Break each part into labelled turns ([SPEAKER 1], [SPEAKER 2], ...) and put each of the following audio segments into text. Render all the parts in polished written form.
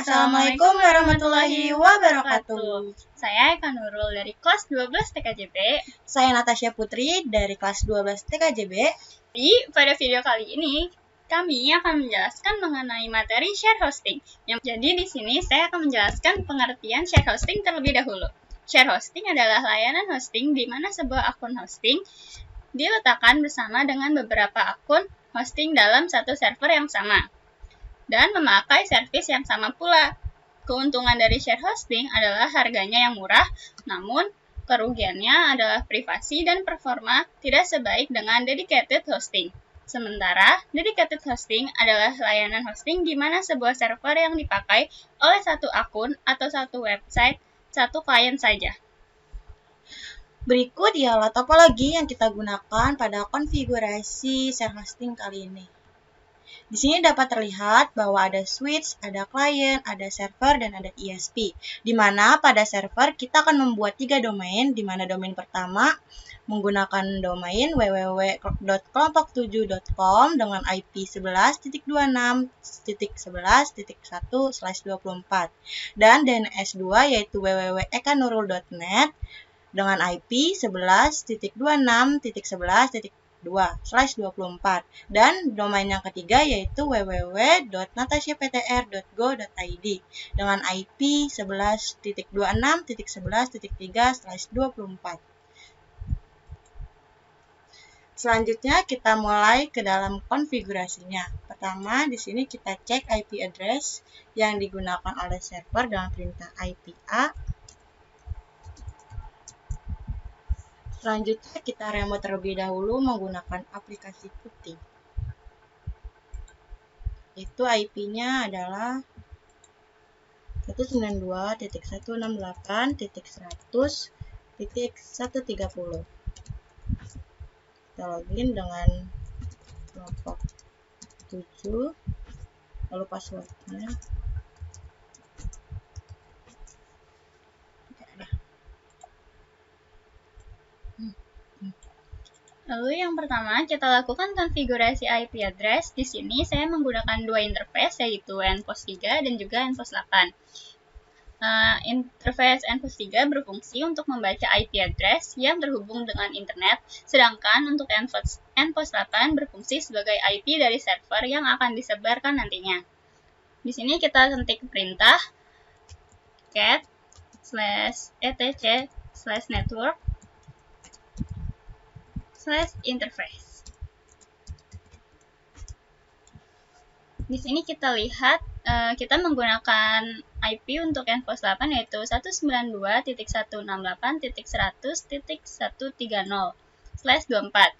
[SPEAKER 1] Assalamualaikum warahmatullahi wabarakatuh.
[SPEAKER 2] Saya Eka Nurul dari kelas 12 TKJB.
[SPEAKER 1] Saya Natasha Putri dari kelas 12 TKJB.
[SPEAKER 2] Pada video kali ini, kami akan menjelaskan mengenai materi share hosting. Jadi di sini saya akan menjelaskan pengertian share hosting terlebih dahulu. Share hosting adalah layanan hosting di mana sebuah akun hosting diletakkan bersama dengan beberapa akun hosting dalam satu server yang sama dan memakai servis yang sama pula. Keuntungan dari share hosting adalah harganya yang murah, namun kerugiannya adalah privasi dan performa tidak sebaik dengan dedicated hosting. Sementara, dedicated hosting adalah layanan hosting di mana sebuah server yang dipakai oleh satu akun atau satu website, satu klien saja.
[SPEAKER 1] Berikut ialah topologi yang kita gunakan pada konfigurasi share hosting kali ini. Di sini dapat terlihat bahwa ada switch, ada klien, ada server, dan ada ISP. Di mana pada server kita akan membuat 3 domain, di mana domain pertama menggunakan domain www.kelompok7.com dengan IP 11.26.11.1/24 dan DNS 2 yaitu www.ekanurul.net dengan IP 11.26.11.24 dan domain yang ketiga yaitu www.natashaptr.go.id dengan IP 11.26.11.3/24. Selanjutnya kita mulai ke dalam konfigurasinya. Pertama, di sini kita cek IP address yang digunakan oleh server dengan perintah IP A. Selanjutnya kita remote terlebih dahulu menggunakan aplikasi putih. Itu IP-nya adalah 192.168.100.130. Kita login dengan kelompok 7, lalu passwordnya.
[SPEAKER 2] Lalu yang pertama kita lakukan konfigurasi IP address. Di sini saya menggunakan dua interface yaitu nPost 3 dan juga nPost 8. Interface nPost 3 berfungsi untuk membaca IP address yang terhubung dengan internet, sedangkan untuk nPost 8 berfungsi sebagai IP dari server yang akan disebarkan nantinya. Di sini kita ketik perintah cat/etc/network /interface. Di sini kita lihat kita menggunakan IP untuk nPost 8 yaitu 192.168.100.130/24.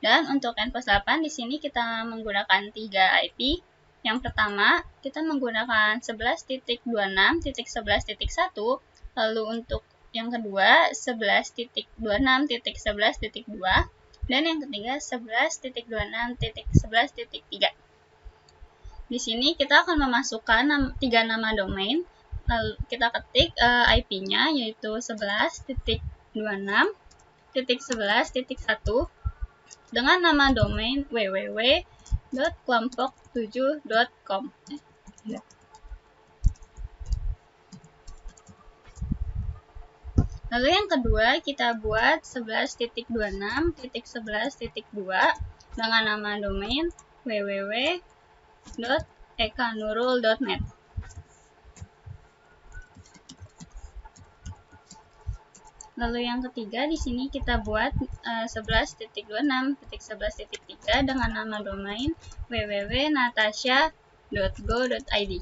[SPEAKER 2] Dan untuk nPost 8 di sini kita menggunakan 3 IP. Yang pertama, kita menggunakan 11.26.11.1, lalu untuk yang kedua 11.26.11.2, dan yang ketiga 11.26.11.3. Di sini kita akan memasukkan 3 nama domain. Lalu kita ketik IP-nya yaitu 11.26.11.1 dengan nama domain www.kelompok7.com. Lalu yang kedua kita buat 11.26.11.2 dengan nama domain www.ekanurul.net. Lalu yang ketiga di sini kita buat 11.26.11.3 dengan nama domain www.natasha.go.id.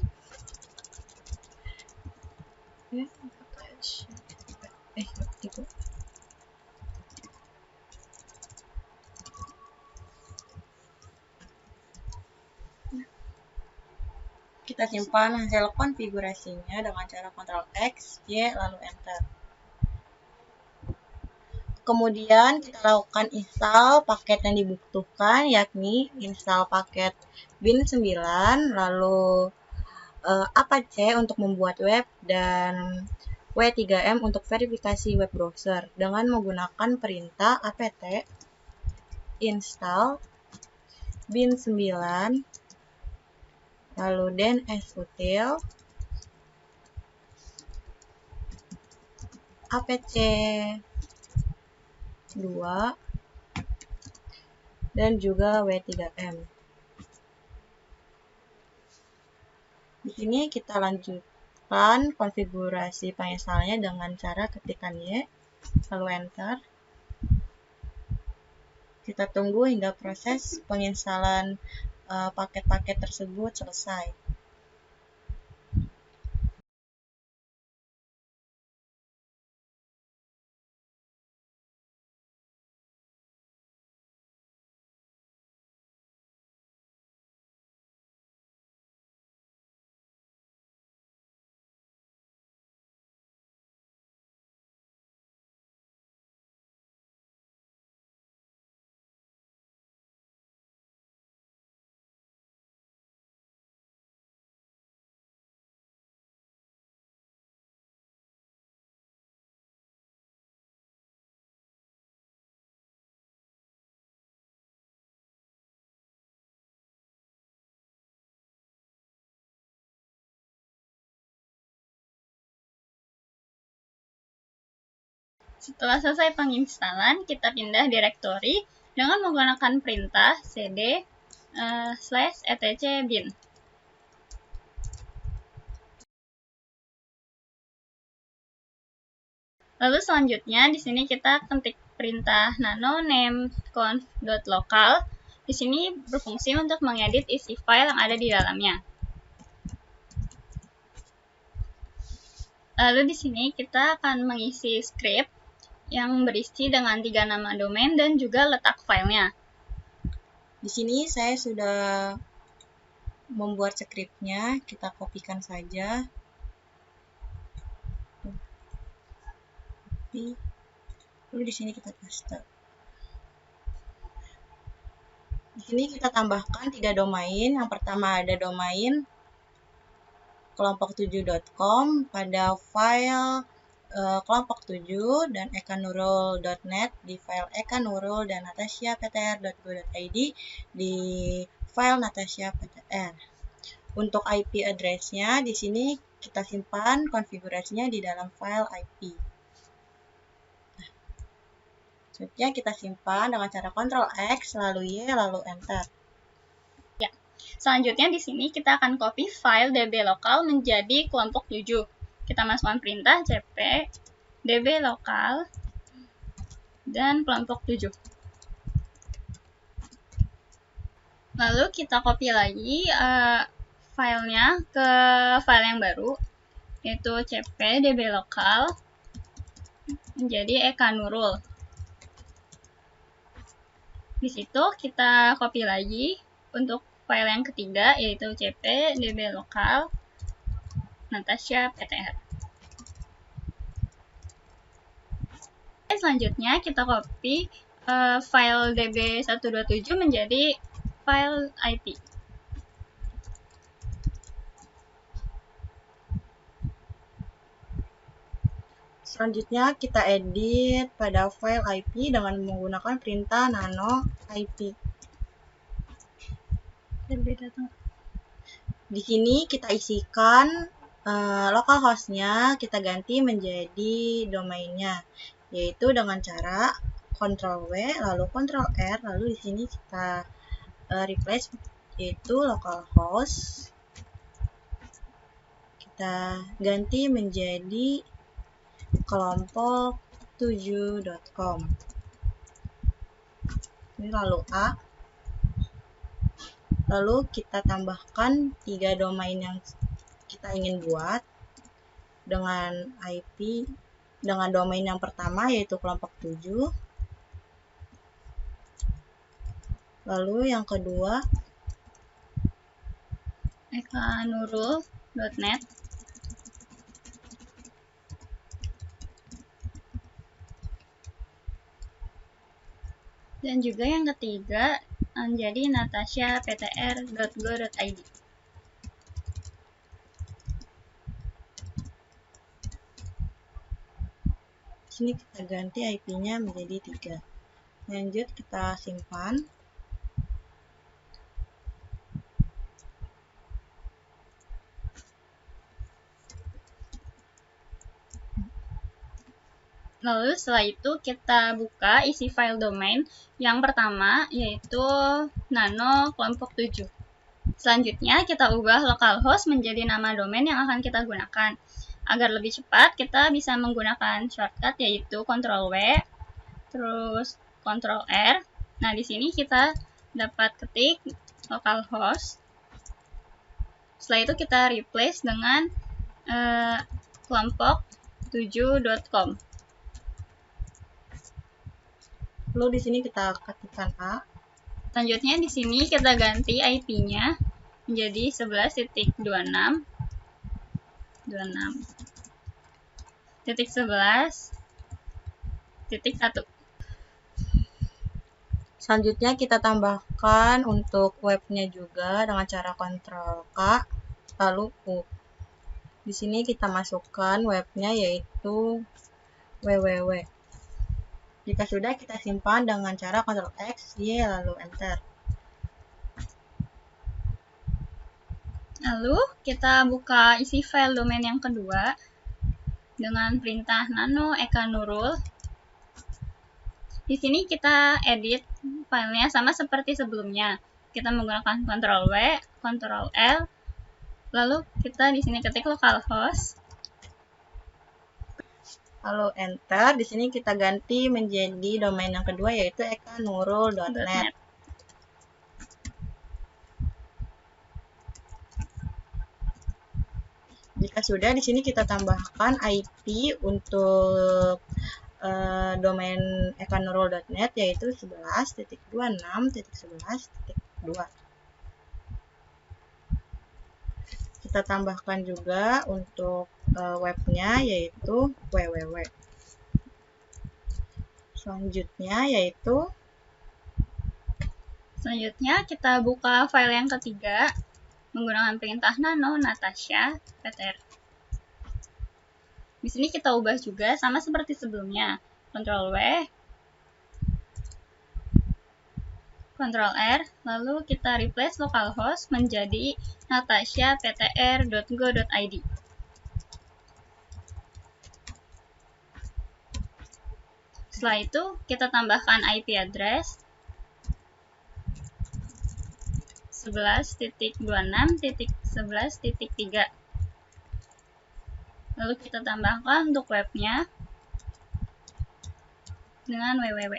[SPEAKER 1] Kita simpan hasil konfigurasinya dengan cara Ctrl X, Y, lalu Enter. Kemudian kita lakukan install paket yang dibutuhkan, yakni install paket bin9, lalu apache untuk membuat web, dan W3M untuk verifikasi web browser dengan menggunakan perintah apt install bin9 lalu DNS util APC2 dan juga W3M. Di sini kita lanjutkan konfigurasi penginstalannya dengan cara ketikkan Y, lalu enter. Kita tunggu hingga proses penginstalan paket-paket tersebut selesai.
[SPEAKER 2] Setelah selesai penginstalan, kita pindah direktori dengan menggunakan perintah cd/etc bin. Lalu selanjutnya di sini kita ketik perintah nano name-conf.local. Di sini berfungsi untuk mengedit isi file yang ada di dalamnya. Lalu di sini kita akan mengisi script yang berisi dengan 3 nama domain dan juga letak filenya.
[SPEAKER 1] Di sini saya sudah membuat skripnya, kita kopikan saja. Lalu di sini kita paste. Di sini kita tambahkan 3 domain. Yang pertama ada domain kelompok7.com pada file kelompok7 dan ekanurul.net di file ekanurul dan natasiaptr.go.id di file natasiaptr. Untuk IP address-nya di sini kita simpan konfigurasinya di dalam file IP. Selanjutnya kita simpan dengan cara Ctrl X lalu Y lalu enter.
[SPEAKER 2] Selanjutnya di sini kita akan copy file db lokal menjadi kelompok 7. Kita masukkan perintah cp db lokal dan kelompok 7. Lalu kita copy lagi filenya ke file yang baru, yaitu cp db lokal menjadi ekanurul. Di situ kita copy lagi untuk file yang ketiga, yaitu cp db lokal natasiaptr. Selanjutnya kita copy file db127 menjadi file IP.
[SPEAKER 1] Selanjutnya kita edit pada file IP dengan menggunakan perintah nano IP. Di sini kita isikan localhost-nya, kita ganti menjadi domainnya, yaitu dengan cara Ctrl W lalu Ctrl R, lalu di sini kita replace yaitu localhost, kita ganti menjadi kelompok7.com. Ini lalu A. Lalu kita tambahkan 3 domain yang kita ingin buat dengan IP, dengan domain yang pertama yaitu kelompok 7. Lalu yang kedua
[SPEAKER 2] ekanurul.net. Dan juga yang ketiga menjadi natasiaptr.go.id.
[SPEAKER 1] Sini kita ganti IP-nya menjadi 3. Lanjut kita simpan.
[SPEAKER 2] Lalu setelah itu kita buka isi file domain yang pertama, yaitu nano kelompok 7. Selanjutnya kita ubah localhost menjadi nama domain yang akan kita gunakan. Agar lebih cepat, kita bisa menggunakan shortcut yaitu Ctrl+W, terus Ctrl+R. Nah, di sini kita dapat ketik localhost. Setelah itu kita replace dengan kelompok 7.com.
[SPEAKER 1] Lalu di sini kita ketikkan A.
[SPEAKER 2] Selanjutnya di sini kita ganti IP-nya menjadi 11.26. 26.11.1.
[SPEAKER 1] Selanjutnya kita tambahkan untuk webnya juga dengan cara Ctrl K, lalu U. Di sini kita masukkan webnya yaitu www. Jika sudah, kita simpan dengan cara Ctrl X, Y, lalu Enter.
[SPEAKER 2] Lalu kita buka isi file domain yang kedua dengan perintah nano ekanurul. Di sini kita edit filenya sama seperti sebelumnya. Kita menggunakan Ctrl+W, Ctrl+L, lalu kita di sini ketik localhost.
[SPEAKER 1] Lalu Enter. Di sini kita ganti menjadi domain yang kedua yaitu ekanurul.net. Jika sudah, di sini kita tambahkan IP untuk domain ekanurul.net yaitu 11.26.11.2. Kita tambahkan juga untuk webnya yaitu www.
[SPEAKER 2] Selanjutnya kita buka file yang ketiga menggunakan perintah nano Natasha ptr. Di sini kita ubah juga sama seperti sebelumnya. Ctrl+W, Ctrl+R, lalu kita replace localhost menjadi natashaptr.go.id. Setelah itu, kita tambahkan IP address 11.26.11.3. Lalu kita tambahkan untuk webnya dengan www.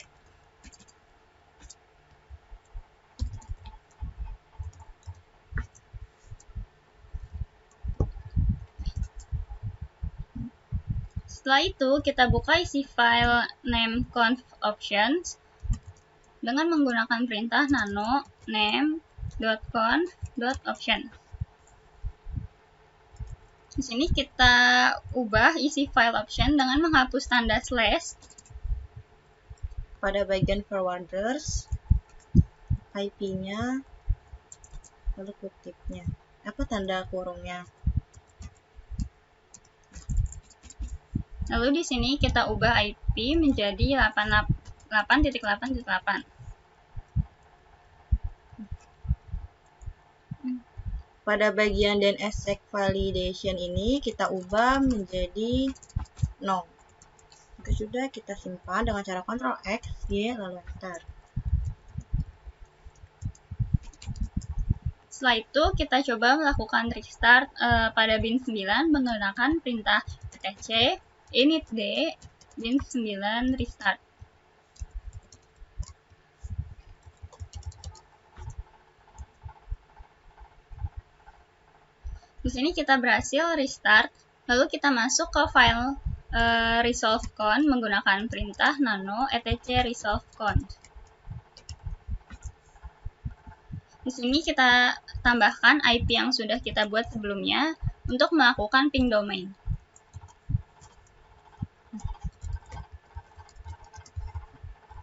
[SPEAKER 2] Setelah itu, kita buka isi file name.conf options dengan menggunakan perintah nano name.conf.option. Di sini kita ubah isi file option dengan menghapus tanda slash.
[SPEAKER 1] Pada bagian forwarders, IP-nya, lalu kutipnya. Apa tanda kurungnya?
[SPEAKER 2] Lalu di sini kita ubah IP menjadi 88.8.8.
[SPEAKER 1] Pada bagian DNSSEC validation ini kita ubah menjadi no. Jika sudah, kita simpan dengan cara Ctrl X, Y, lalu Enter.
[SPEAKER 2] Setelah itu kita coba melakukan restart pada bin 9 menggunakan perintah etc initd bin 9 restart. Di sini kita berhasil restart, lalu kita masuk ke file resolve.conf menggunakan perintah nano etc resolve.conf. Di sini kita tambahkan IP yang sudah kita buat sebelumnya untuk melakukan ping domain.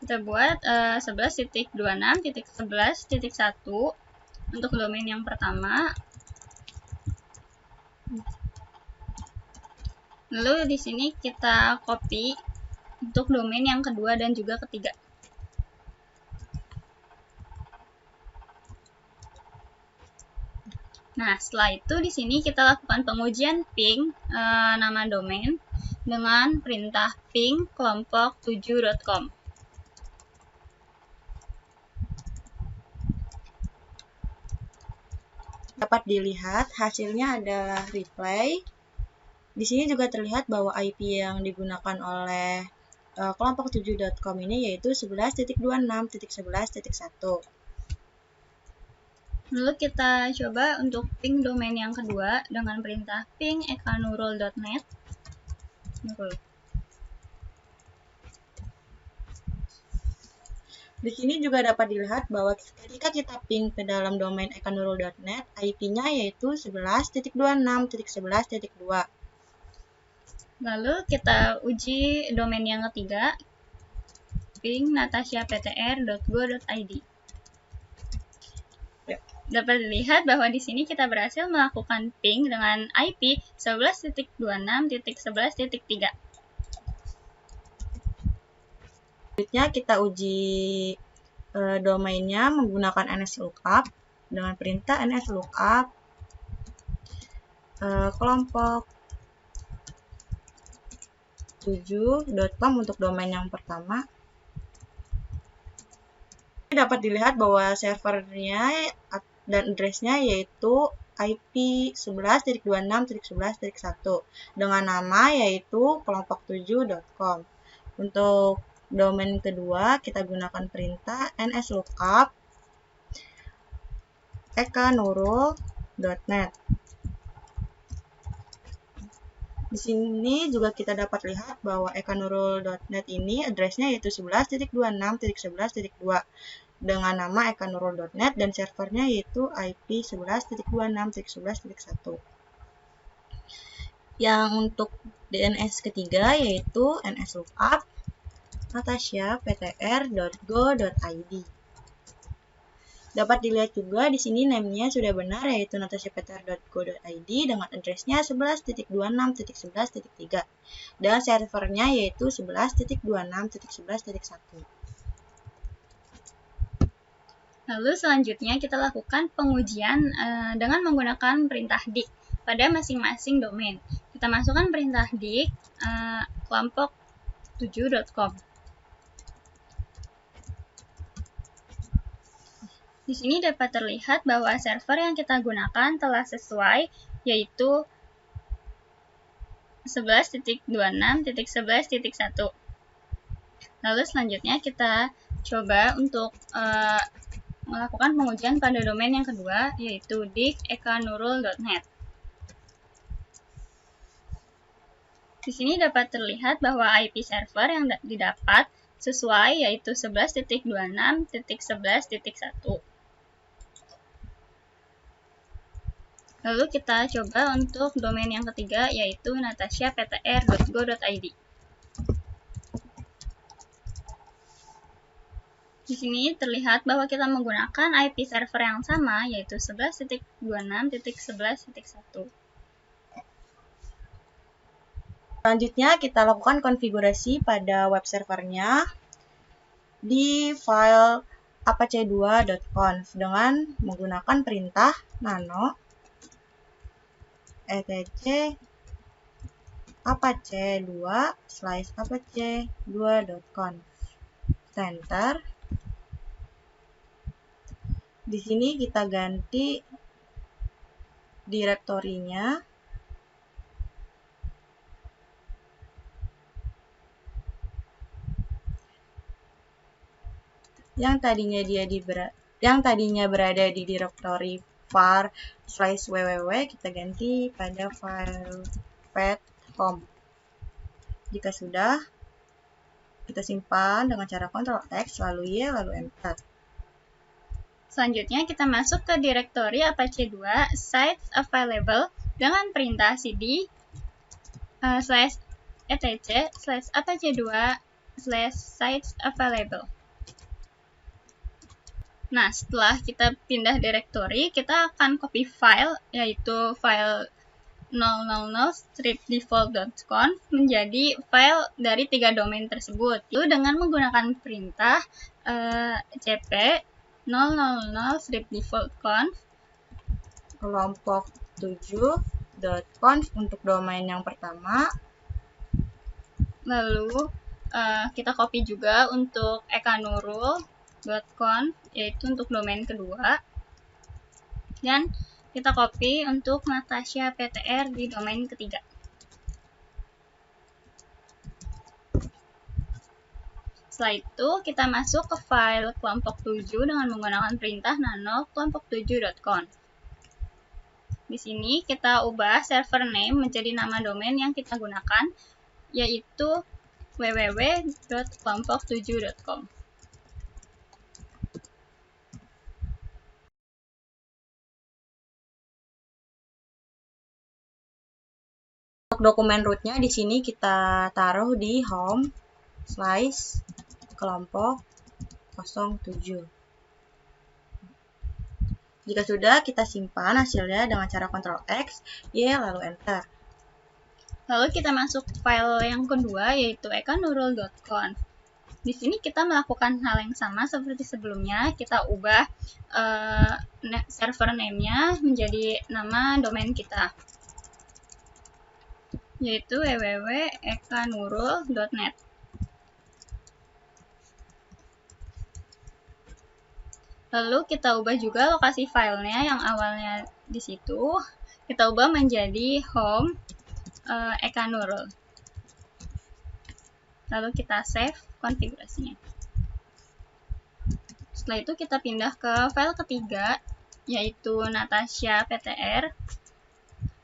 [SPEAKER 2] Kita buat 11.26.11.1 untuk domain yang pertama. Lalu di sini kita copy untuk domain yang kedua dan juga ketiga. Nah, setelah itu di sini kita lakukan pengujian ping nama domain. dengan perintah ping kelompok 7.com.
[SPEAKER 1] Dapat dilihat hasilnya adalah reply. Di sini juga terlihat bahwa IP yang digunakan oleh kelompok 7.com ini yaitu 11.26.11.1.
[SPEAKER 2] Lalu kita coba untuk ping domain yang kedua dengan perintah ping ekanurul.net.
[SPEAKER 1] Di sini juga dapat dilihat bahwa ketika kita ping ke dalam domain ekanurul.net, IP-nya yaitu 11.26.11.2.
[SPEAKER 2] Lalu kita uji domain yang ketiga, ping natasiaptr.go.id. Dapat dilihat bahwa di sini kita berhasil melakukan ping dengan IP 11.26.11.3.
[SPEAKER 1] Selanjutnya kita uji domainnya menggunakan nslookup dengan perintah nslookup kelompok 7.com untuk domain yang pertama. Dapat dilihat bahwa servernya dan address-nya yaitu IP 11.26.11.1 dengan nama yaitu kelompok7.com. Untuk domain kedua, kita gunakan perintah nslookup ekanurul.net. Di sini juga kita dapat lihat bahwa ekanurul.net ini address-nya yaitu 11.26.11.2 dengan nama ekanurul.net dan servernya yaitu IP 11.26.11.1. Yang untuk DNS ketiga yaitu nslookup natasiaptr.go.id. Dapat dilihat juga di sini name-nya sudah benar yaitu natasiaptr.go.id dengan address-nya 11.26.11.3 dan servernya yaitu 11.26.11.1.
[SPEAKER 2] Lalu selanjutnya kita lakukan pengujian dengan menggunakan perintah dik pada masing-masing domain. Kita masukkan perintah dik kelompok 7.com. Di sini dapat terlihat bahwa server yang kita gunakan telah sesuai, yaitu 11.26.11.1. Lalu selanjutnya kita coba untuk melakukan pengujian pada domain yang kedua, yaitu dik ekanurul.net. Di sini dapat terlihat bahwa IP server yang didapat sesuai, yaitu 11.26.11.1. Lalu kita coba untuk domain yang ketiga yaitu natasiaptr.go.id. Di sini terlihat bahwa kita menggunakan IP server yang sama yaitu 11.26.11.1.
[SPEAKER 1] Selanjutnya kita lakukan konfigurasi pada web servernya di file apache2.conf dengan menggunakan perintah nano etc apache2/apache2.conf enter. Di sini kita ganti direktorinya yang tadinya berada di direktori var/www, kita ganti pada file path home. Jika sudah, kita simpan dengan cara Ctrl X lalu Y lalu enter.
[SPEAKER 2] Selanjutnya kita masuk ke direktori Apache 2 sites available dengan perintah cd /etc/apache2/sites available. Nah, setelah kita pindah direktori, kita akan copy file, yaitu file 000/stripdefault.conf menjadi file dari 3 domain tersebut. Lalu dengan menggunakan perintah cp 000/stripdefault.conf
[SPEAKER 1] kelompok 7.conf untuk domain yang pertama
[SPEAKER 2] Lalu kita copy juga untuk ekanurul.conf, yaitu untuk domain kedua. Dan kita copy untuk Natasha PTR di domain ketiga. Setelah itu, kita masuk ke file kelompok 7 dengan menggunakan perintah nano kelompok7.conf. Di sini kita ubah server name menjadi nama domain yang kita gunakan, yaitu www.kelompok7.com.
[SPEAKER 1] Untuk dokumen rootnya di sini kita taruh di home slice kelompok 07. Jika sudah, kita simpan hasilnya dengan cara Ctrl X, Y, lalu Enter.
[SPEAKER 2] Lalu kita masuk file yang kedua, yaitu ekanurul.conf. Di sini kita melakukan hal yang sama seperti sebelumnya. Kita ubah server name-nya menjadi nama domain kita, yaitu www.ekanurul.net. Lalu kita ubah juga lokasi filenya yang awalnya di situ, kita ubah menjadi home ekanurul. Lalu kita save konfigurasinya. Setelah itu kita pindah ke file ketiga, yaitu Natasha PTR.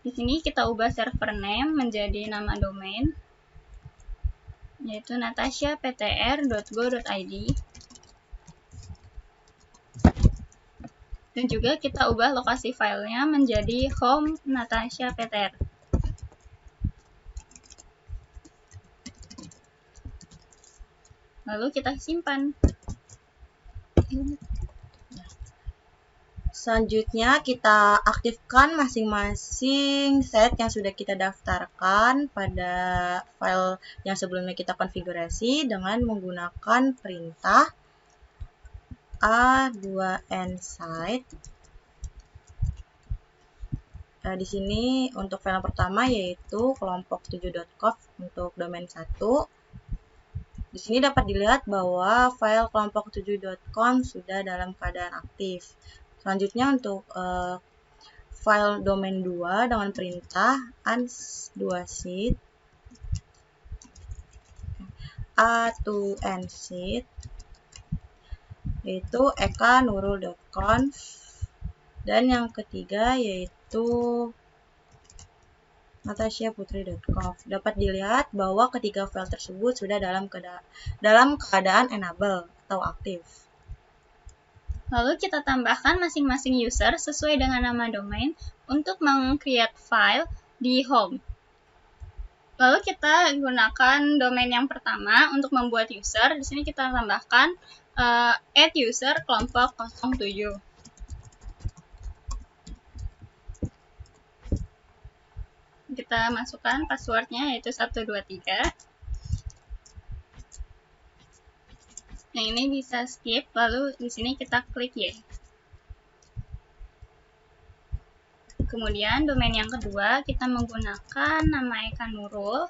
[SPEAKER 2] Di sini kita ubah server name menjadi nama domain, yaitu natashaptr.go.id. Dan juga kita ubah lokasi filenya menjadi home Natasha PTR. Lalu kita simpan.
[SPEAKER 1] Selanjutnya kita aktifkan masing-masing set yang sudah kita daftarkan pada file yang sebelumnya kita konfigurasi dengan menggunakan perintah a2nsite. Di sini untuk file yang pertama yaitu kelompok7.conf untuk domain 1. Di sini dapat dilihat bahwa file kelompok7.conf sudah dalam keadaan aktif. Selanjutnya untuk file domain 2 dengan perintah ans2sit a2nsite yaitu ekanurul.conf, dan yang ketiga yaitu natashaputri.conf. Dapat dilihat bahwa ketiga file tersebut sudah dalam keadaan enable atau aktif.
[SPEAKER 2] Lalu kita tambahkan masing-masing user sesuai dengan nama domain untuk meng-create file di home. Lalu kita gunakan domain yang pertama untuk membuat user. Di sini kita tambahkan add user kelompok 07. Kita masukkan passwordnya yaitu 123. Yang ini bisa skip, lalu di sini kita klik Y. Kemudian domain yang kedua kita menggunakan nama ekanurul.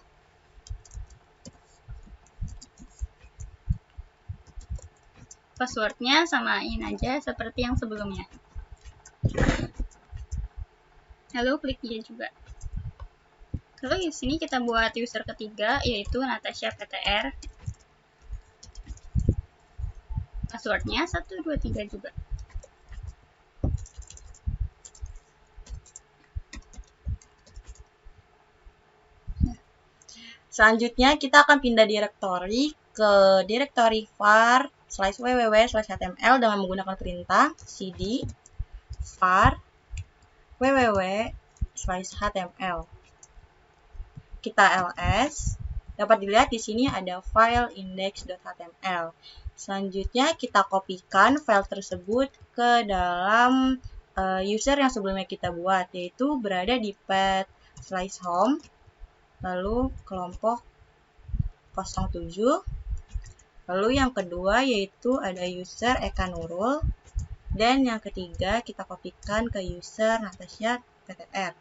[SPEAKER 2] Passwordnya samain aja seperti yang sebelumnya. Lalu klik Y juga. Lalu di sini kita buat user ketiga yaitu Natasha PTR. Passwordnya 123 juga.
[SPEAKER 1] Selanjutnya kita akan pindah direktori ke direktori var/www/html dengan menggunakan perintah cd var www/html. Kita ls. Dapat dilihat di sini ada file index.html. Selanjutnya kita kopikan file tersebut ke dalam user yang sebelumnya kita buat, yaitu berada di path/home, lalu kelompok 07. Lalu yang kedua yaitu ada user ekanurul, dan yang ketiga kita kopikan ke user Natasha PTR.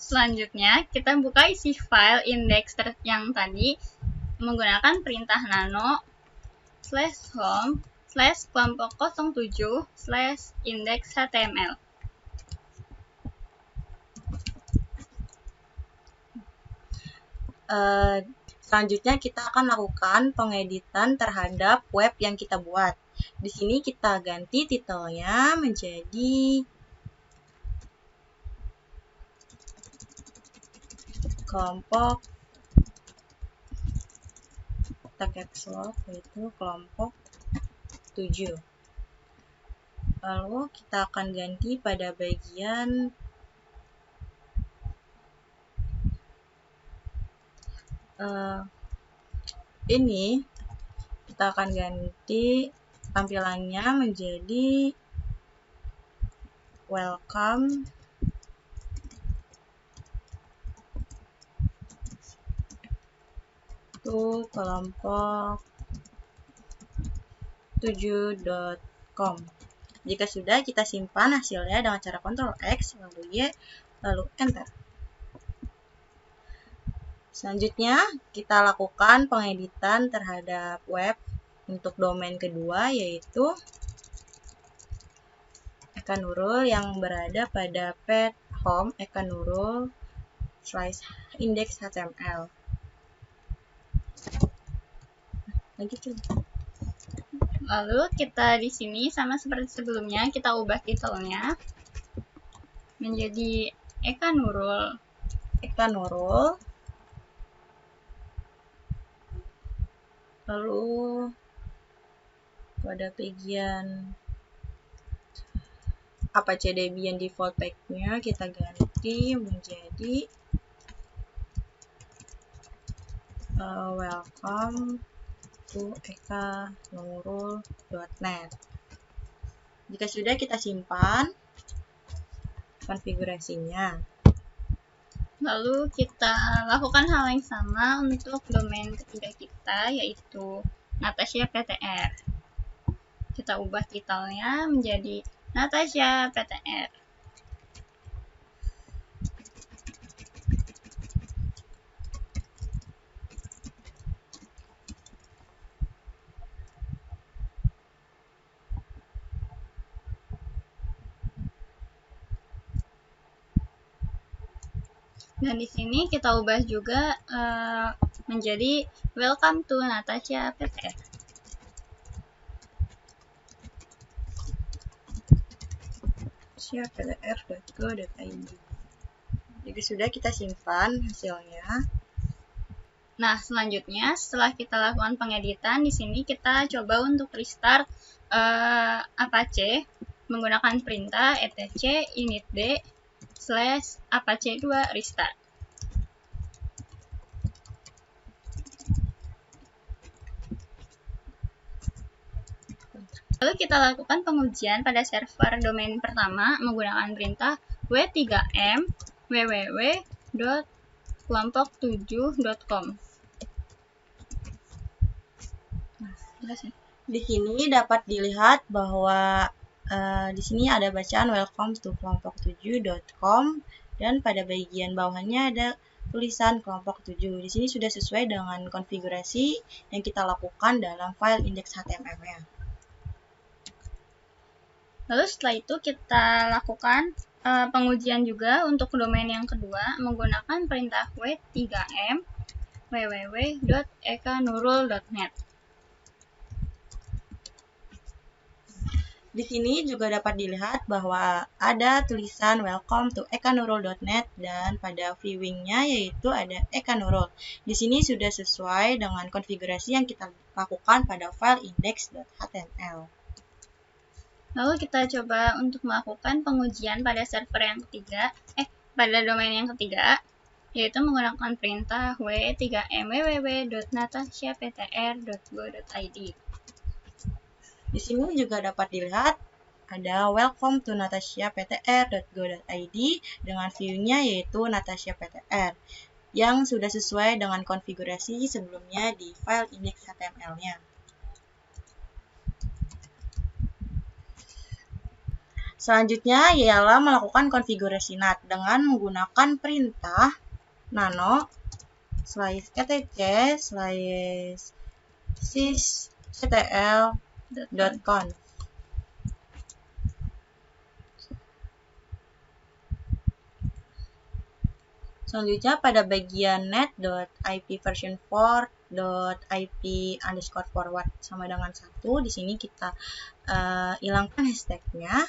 [SPEAKER 2] Selanjutnya, kita buka isi file index yang tadi menggunakan perintah nano /home/kelompok07/index.html.
[SPEAKER 1] Selanjutnya kita akan lakukan pengeditan terhadap web yang kita buat. Di sini kita ganti titelnya menjadi kelompok, kita caps lock, yaitu kelompok 7. Lalu kita akan ganti pada bagian ini, kita akan ganti tampilannya menjadi welcome to kelompok 7.com. Jika sudah, kita simpan hasilnya dengan cara Ctrl X, lalu Y, lalu Enter. Selanjutnya, kita lakukan pengeditan terhadap web untuk domain kedua, yaitu Ekanurul yang berada pada path home ekanurul/index.html.
[SPEAKER 2] Lalu kita di sini sama seperti sebelumnya, kita ubah titelnya menjadi Ekanurul.
[SPEAKER 1] Lalu pada bagian Apache Debian default tag-nya kita ganti menjadi welcome to ekanurul.net. Jika sudah, kita simpan konfigurasinya.
[SPEAKER 2] Lalu kita lakukan hal yang sama untuk domain ketiga kita, yaitu Natasha PTR. Kita ubah titelnya menjadi Natasha PTR. Dan di sini kita ubah juga menjadi welcome to Natasha PTR.
[SPEAKER 1] ptr.go.id. Jika sudah, kita simpan hasilnya.
[SPEAKER 2] Nah, selanjutnya setelah kita lakukan pengeditan, di sini kita coba untuk restart Apache menggunakan perintah etc initd/apache2 restart. Lalu kita lakukan pengujian pada server domain pertama menggunakan perintah w3m www.kelompok7.com.
[SPEAKER 1] Di sini dapat dilihat bahwa di sini ada bacaan welcome to kelompok7.com dan pada bagian bawahnya ada tulisan kelompok 7. Di sini sudah sesuai dengan konfigurasi yang kita lakukan dalam file index.html-nya.
[SPEAKER 2] Lalu setelah itu kita lakukan pengujian juga untuk domain yang kedua menggunakan perintah w3m www.ekanurul.net.
[SPEAKER 1] Di sini juga dapat dilihat bahwa ada tulisan welcome to ekanurul.net dan pada viewingnya yaitu ada Ekanurul. Di sini sudah sesuai dengan konfigurasi yang kita lakukan pada file index.html.
[SPEAKER 2] Lalu kita coba untuk melakukan pengujian pada server yang ketiga, pada domain yang ketiga, yaitu menggunakan perintah w3m www.natashaptr.go.id.
[SPEAKER 1] Di sini juga dapat dilihat ada welcome to natashaptr.go.id dengan view-nya yaitu Natasha PTR yang sudah sesuai dengan konfigurasi sebelumnya di file index.html-nya. Selanjutnya ialah melakukan konfigurasi NAT dengan menggunakan perintah nano /etc /sysctl.conf. Selanjutnya pada bagian net.ipv4.ip_forward sama dengan 1. Di sini kita hilangkan hashtagnya.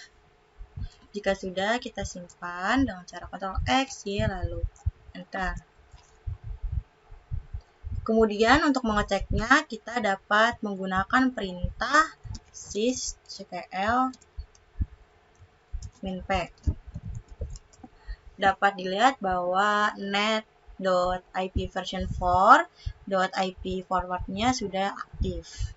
[SPEAKER 1] Jika sudah, kita simpan dengan cara Ctrl X, Y, lalu Enter. Kemudian untuk mengeceknya, kita dapat menggunakan perintah sysctl -p. Dapat dilihat bahwa net.ipv4.ip forward-nya sudah aktif.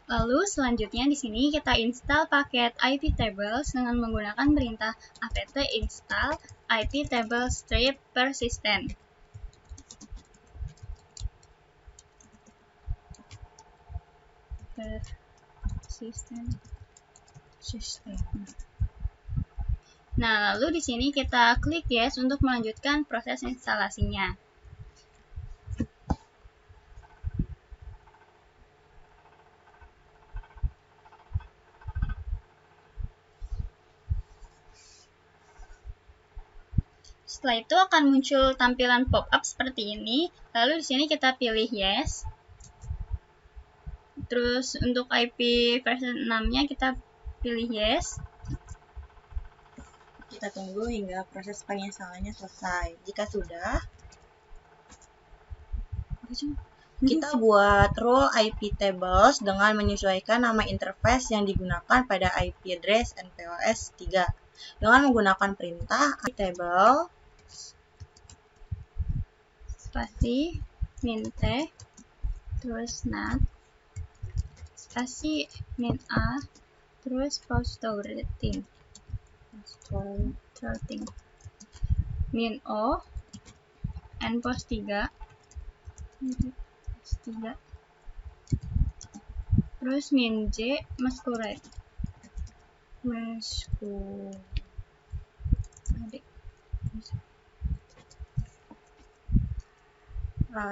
[SPEAKER 2] Lalu selanjutnya di sini kita install paket iptables dengan menggunakan perintah apt install iptables strip persistent. Nah, lalu di sini kita klik yes untuk melanjutkan proses instalasinya. Setelah itu akan muncul tampilan pop-up seperti ini. Lalu di sini kita pilih yes. Terus untuk IP versi 6-nya kita pilih yes.
[SPEAKER 1] Kita tunggu hingga proses penginstalannya selesai. Jika sudah, kita buat rule iptables dengan menyesuaikan nama interface yang digunakan pada IP address NPOS 3 dengan menggunakan perintah iptable
[SPEAKER 2] spasi mint terus nat spasi min a terus post routing min o npost 3 terus min j masquerade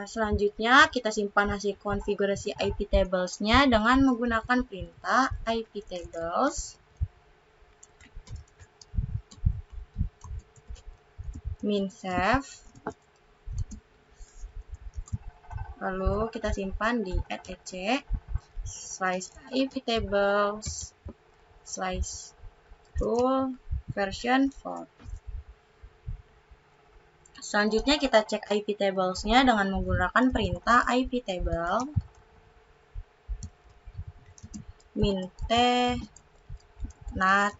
[SPEAKER 1] selanjutnya kita simpan hasil konfigurasi iptables-nya dengan menggunakan perintah iptables -save. Lalu kita simpan di /etc /iptables /rule version 4. Selanjutnya kita cek iptables-nya dengan menggunakan perintah iptable -t nat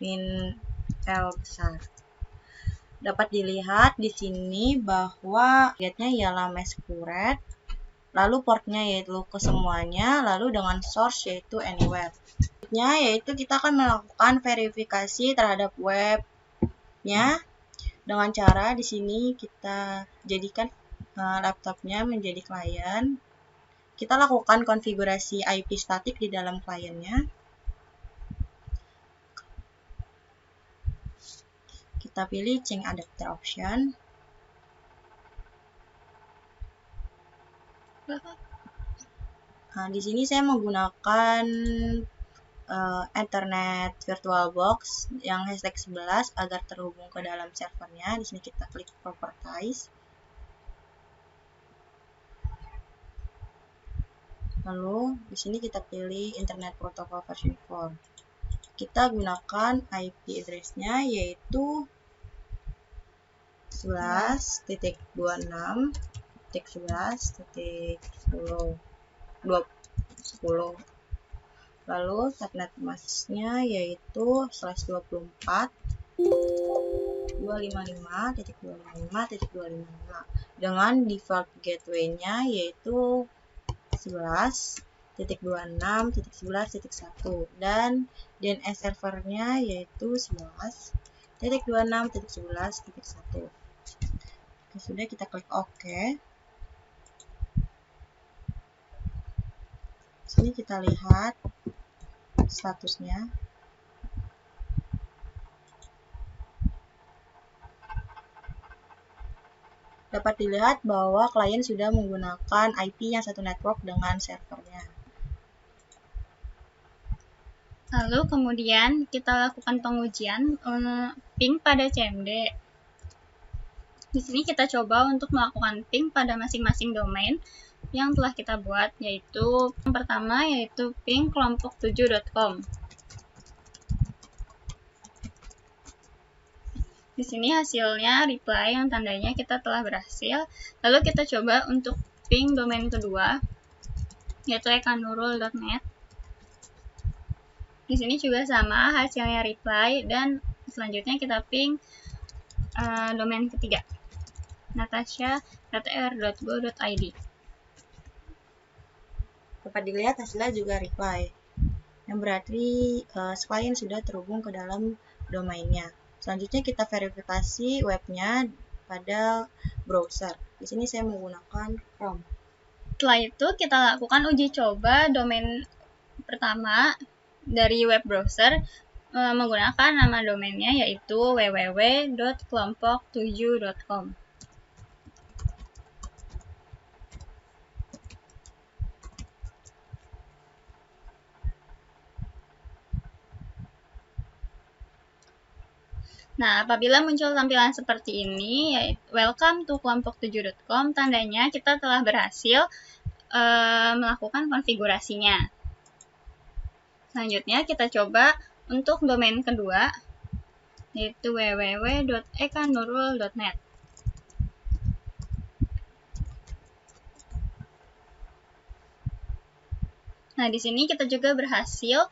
[SPEAKER 1] -l besar. Dapat dilihat di sini bahwa targetnya ialah masquerade, lalu portnya yaitu ke semuanya, lalu dengan source yaitu anywhere. Selanjutnya yaitu kita akan melakukan verifikasi terhadap webnya dengan cara di sini kita jadikan laptopnya menjadi klien. Kita lakukan konfigurasi IP statik di dalam kliennya. Kita pilih change adapter option. Nah, di sini saya menggunakan Ethernet VirtualBox yang hashtag 11 agar terhubung ke dalam servernya. Di sini kita klik properties. Lalu di sini kita pilih Internet Protocol version 4. Kita gunakan IP address-nya yaitu 11.11.10. Lalu subnet masknya yaitu /24 255.255.255 dengan default gateway-nya yaitu 11.26.11.1 dan DNS servernya yaitu 11.26.11.1. Sudah, kita klik OK. Sini kita lihat statusnya. Dapat dilihat bahwa klien sudah menggunakan IP yang satu network dengan servernya.
[SPEAKER 2] Lalu kemudian kita lakukan pengujian ping pada CMD. Di sini kita coba untuk melakukan ping pada masing-masing domain yang telah kita buat, yaitu yang pertama yaitu ping kelompok7.com. Di sini hasilnya reply yang tandanya kita telah berhasil. Lalu kita coba untuk ping domain kedua, yaitu ekanurul.net. Di sini juga sama hasilnya reply, dan selanjutnya kita ping domain ketiga, natasha.ptr.go.id.
[SPEAKER 1] Dapat dilihat hasilnya juga reply, yang berarti klien sudah terhubung ke dalam domainnya. Selanjutnya kita verifikasi webnya pada browser. Di sini saya menggunakan Chrome.
[SPEAKER 2] Setelah itu kita lakukan uji coba domain pertama dari web browser menggunakan nama domainnya yaitu www.kelompok7.com. Nah, apabila muncul tampilan seperti ini, yaitu welcome to kelompok7.com, tandanya kita telah berhasil melakukan konfigurasinya. Selanjutnya kita coba untuk domain kedua, yaitu www.ekanurul.net. Nah, di sini kita juga berhasil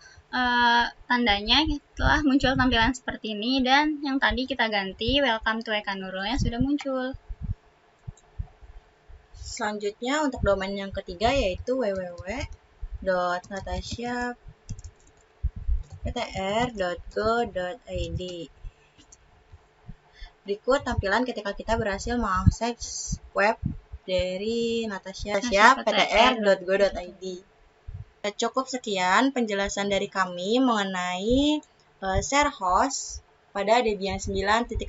[SPEAKER 2] tandanya telah muncul tampilan seperti ini, dan yang tadi kita ganti welcome to ekanurulnya sudah muncul.
[SPEAKER 1] Selanjutnya untuk domain yang ketiga yaitu www.natasha.ptr.go.id. Berikut tampilan ketika kita berhasil mengakses web dari natasha.ptr.go.id. Cukup sekian penjelasan dari kami mengenai share host pada Debian 9.5.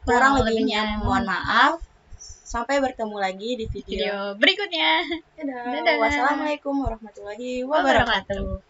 [SPEAKER 1] Kurang lebihnya mohon maaf. Sampai bertemu lagi di video
[SPEAKER 2] berikutnya.
[SPEAKER 1] Dadah. Wassalamualaikum warahmatullahi wabarakatuh.